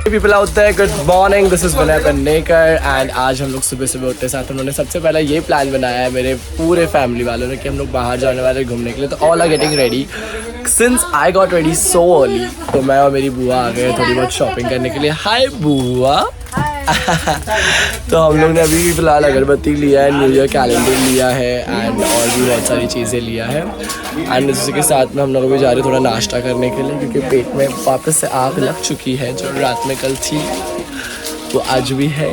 People out there, good morning, this is Vinay Pednekar and आज हम लोग सुबह सुबह उठते साथ उन्होंने सबसे पहला ये प्लान बनाया है मेरे पूरे फैमिली वालों ने कि हम लोग बाहर जाने वाले घूमने के लिए। तो all are getting ready since I got ready so early. तो मैं और मेरी बुआ आ गए थोड़ी बहुत शॉपिंग करने के लिए। हाय बुआ। तो हम लोग ने अभी फिलहाल अगरबत्ती लिया है, न्यू ईयर कैलेंडर लिया है एंड और भी बहुत सारी चीज़ें लिया है। एंड इसी के साथ में हम लोग भी जा रहे हैं थोड़ा नाश्ता करने के लिए क्योंकि पेट में वापस से आग लग चुकी है जो रात में कल थी वो आज भी है।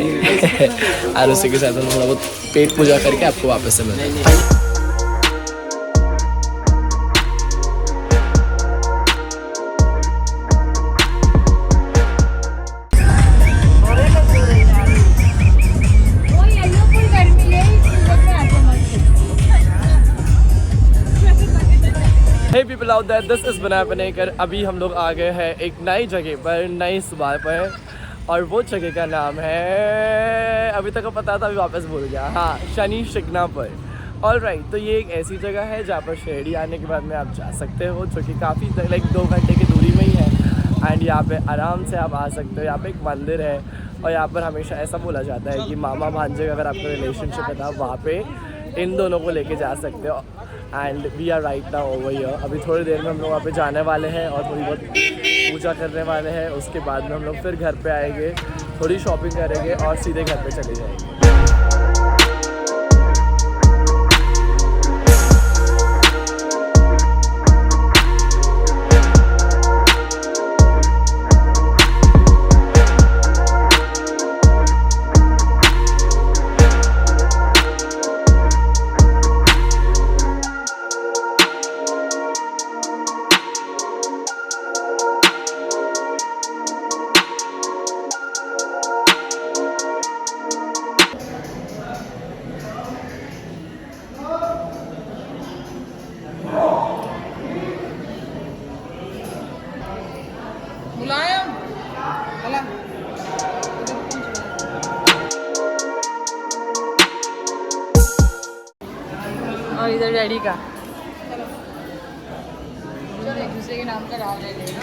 और उसी के साथ हम थोड़ा बहुत पेट पूजा करके आपको वापस से मिलेंगे। Hey people out there, this is विनय पेडनेकर। अभी हम लोग आ गए हैं एक नई जगह पर, नई सुबह पर, और वो जगह का नाम है, अभी तक को पता था अभी वापस भूल गया, हाँ, शनि शिंगणापुर। ऑल राइट, तो ये एक ऐसी जगह है जहाँ पर शिरडी आने के बाद में आप जा सकते हो, जो कि काफ़ी लाइक 2 घंटे की दूरी में ही है। एंड यहाँ पे आराम से आप आ सकते हो। यहाँ पे एक मंदिर है और यहाँ पर हमेशा ऐसा बोला जाता है कि मामा भांजे का अगर आपका रिलेशनशिप है तो आप वहाँ पे इन दोनों को लेके जा सकते हो। And we are right now over here. अभी थोड़ी देर में हम लोग वहाँ पे जाने वाले हैं और थोड़ी बहुत पूजा करने वाले हैं। उसके बाद में हम लोग फिर घर पे आएंगे, थोड़ी शॉपिंग करेंगे और सीधे घर पे चले जाएंगे। और इधर डैडी का चलो एक दूसरे के नाम का नाम ले लेना।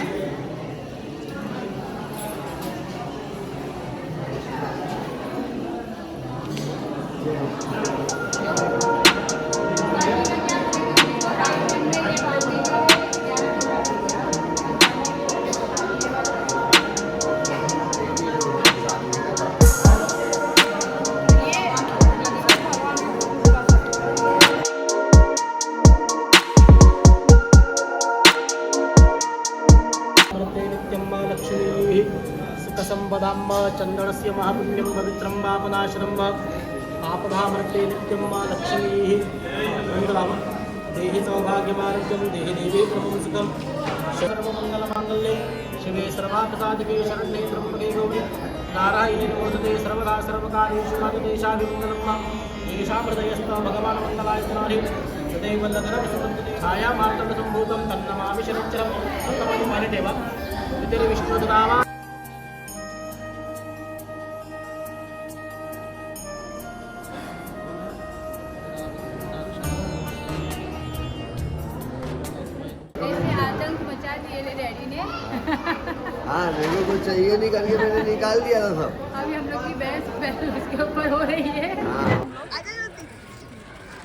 संपदाम्ब चंदनस्य महापुण्यम पवित्रं पापनाशनम् आपदामर्ते नित्यं मा लक्ष्मीः मंगलम देहि सौभाग्यमारोग्यं देहि देवी प्रभुसुखं सर्वमंगलमांगल्ये शिवे सर्वार्थसाधिके शरण्ये त्र्यंबके गौरी नारायणे नमोस्तुते सर्वदा सर्वकार्येषु सर्वदेशाभिमङ्गलं येषां हृदयस्थो भगवान् मङ्गलायतनाहि तदेव लग्नं सुवन्दते छाया मार्तण्डसम्भूतं तन्नमामि शनिश्चरं तन्नमहि परिदेव इति विष्णुनामा। हाँ, मेरे को कुछ चाहिए नहीं करके मैंने निकाल दिया था सब। अभी हम लोग की बहस उसके ऊपर हो रही है।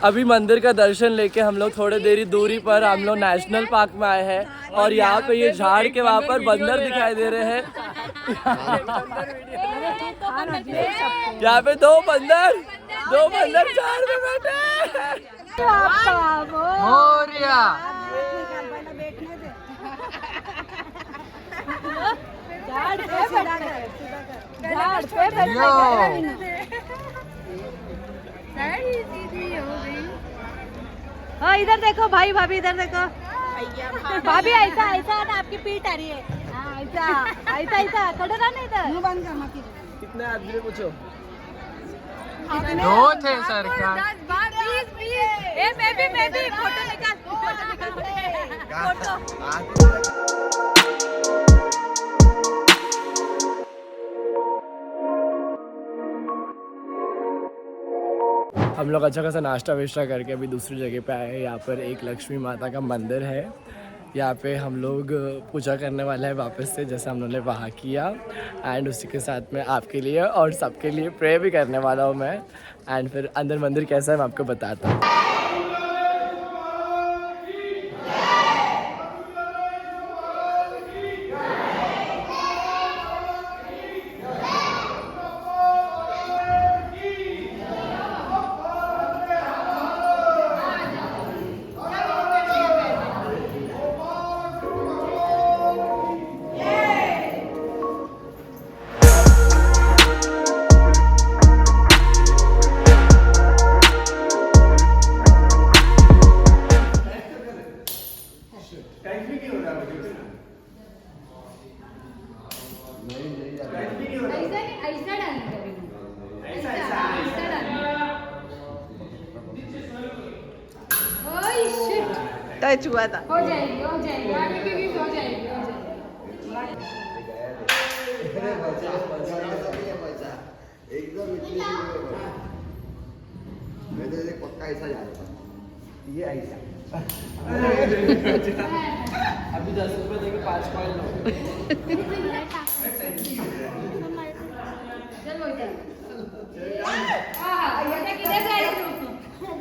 अभी मंदिर का दर्शन लेके हम लोग थोड़ी देरी दूरी पर हम लोग नेशनल पार्क में आए हैं और यहाँ पे ये झाड़ के वहाँ पर बंदर दिखाई दे रहे हैं। यहाँ पे दो बंदर झाड़ में बैठे हैं। हाँ इधर देखो भाई भाभी, इधर देखो भाभी, ऐसा ऐसा ना आपकी पीठ आ रही है। हाँ ऐसा खड़े रहना इधर। कितने आदमी पूछो? 2 थे सरकार। मैं भी फोटो निकाल फोटो। हम लोग अच्छा खासा नाश्ता वाश्ता करके अभी दूसरी जगह पे आए हैं। यहाँ पर एक लक्ष्मी माता का मंदिर है यहाँ पे हम लोग पूजा करने वाले हैं वापस से, जैसे हम लोगों ने वहाँ किया। एंड उसी के साथ में आपके लिए और सबके लिए प्रे भी करने वाला हूँ मैं। एंड फिर अंदर मंदिर कैसा है मैं आपको बताता हूँ। ऐसा डालना ऐसा ऐसा डालना। ओह शिट, टच हुआ था। हो जाएगी हो जाएगी आगे की हो जाएगी हो जाएगी। बचा एकदम इतनी मैं तो पक्का ऐसा जा रहा था। ये ऐसा अभी 10 रुपये देंगे 5 कॉइन लो। चल बोलते